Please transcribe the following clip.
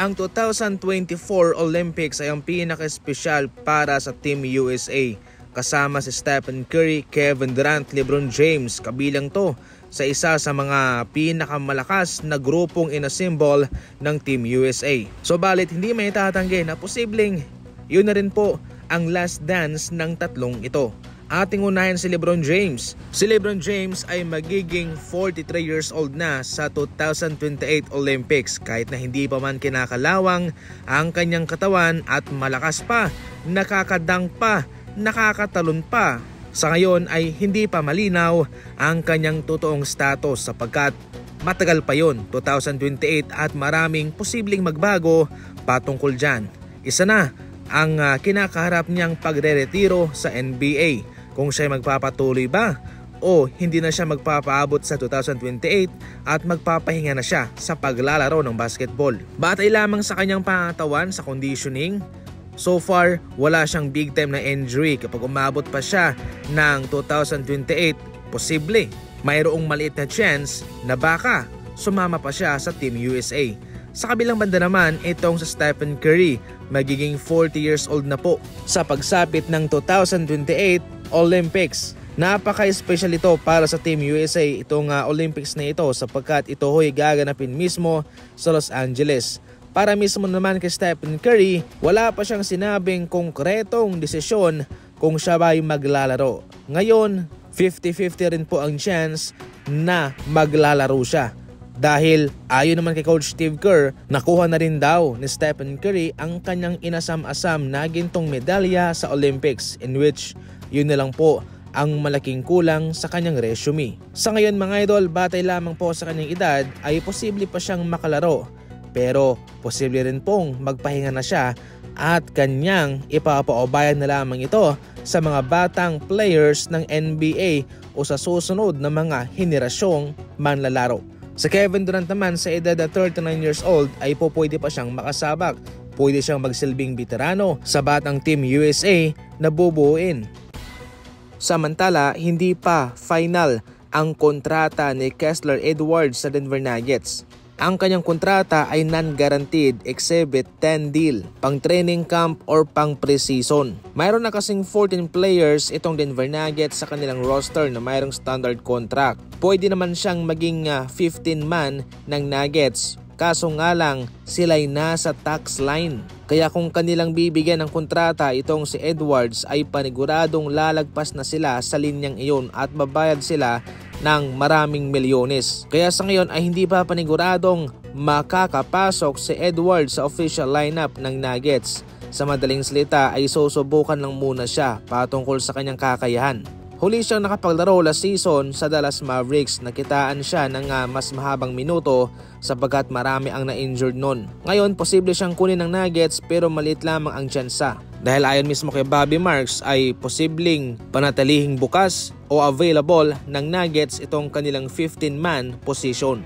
Ang 2024 Olympics ay ang pinaka-espesyal para sa Team USA. Kasama si Stephen Curry, Kevin Durant, LeBron James, kabilang to sa isa sa mga pinakamalakas na grupong inasimbol ng Team USA. Subalit hindi may tatanggi na posibleng yun na rin po ang last dance ng tatlong ito. Ating unahin si LeBron James. Si LeBron James ay magiging 43 years old na sa 2028 Olympics kahit na hindi pa man kinakalawang ang kanyang katawan at malakas pa, nakakadang pa, nakakatalon pa. Sa ngayon ay hindi pa malinaw ang kanyang totoong status sapagkat matagal pa yon, 2028, at maraming posibleng magbago patungkol dyan. Isa na ang kinakaharap niyang pagre-retiro sa NBA. Kung siya magpapatuloy ba o hindi na siya magpapaabot sa 2028 at magpapahinga na siya sa paglalaro ng basketball. Batay lamang sa kanyang pangatawan sa conditioning, so far wala siyang big time na injury. Kapag umabot pa siya ng 2028, posible mayroong maliit na chance na baka sumama pa siya sa Team USA. Sa kabilang banda naman, itong sa Stephen Curry, magiging 40 years old na po sa pagsapit ng 2028 Olympics. Napaka-special ito para sa Team USA itong Olympics na ito sapagkat ito ho'y gaganapin mismo sa Los Angeles. Para mismo naman kay Stephen Curry, wala pa siyang sinabing konkretong desisyon kung siya ba'y maglalaro. Ngayon, 50-50 rin po ang chance na maglalaro siya. Dahil ayon naman kay Coach Steve Kerr, nakuha na rin daw ni Stephen Curry ang kanyang inasam-asam na gintong medalya sa Olympics, in which yun na lang po ang malaking kulang sa kanyang resume. Sa ngayon mga idol, batay lamang po sa kanyang edad ay posible pa siyang makalaro. Pero posible rin pong magpahinga na siya at kanyang ipapaubayan na lamang ito sa mga batang players ng NBA o sa susunod na mga henerasyong manlalaro. Sa Kevin Durant naman, sa edad na 39 years old ay pwede pa siyang makasabak. Pwede siyang magsilbing veterano sa batang Team USA na bubuuin. Samantala, hindi pa final ang kontrata ni Kessler Edwards sa Denver Nuggets. Ang kanyang kontrata ay non-guaranteed Exhibit 10 deal, pang training camp or pang preseason. Mayroon na kasing 14 players itong Denver Nuggets sa kanilang roster na mayroong standard contract. Pwede naman siyang maging 15 man ng Nuggets, kaso nga lang sila'y nasa tax line. Kaya kung kanilang bibigyan ng kontrata itong si Edwards ay paniguradong lalagpas na sila sa linyang iyon at babayad sila ng maraming milyones. Kaya sa ngayon ay hindi pa paniguradong makakapasok si Edwards sa official lineup ng Nuggets. Sa madaling salita ay susubukan lang muna siya patungkol sa kanyang kakayahan. Huli siyang nakapaglaro last season sa Dallas Mavericks. Nakitaan siya ng mas mahabang minuto sapagkat marami ang na-injured nun. Ngayon, posible siyang kunin ng Nuggets pero maliit lamang ang tsansa. Dahil ayon mismo kay Bobby Marks ay posibleng panatilihing bukas o available ng Nuggets itong kanilang 15-man position.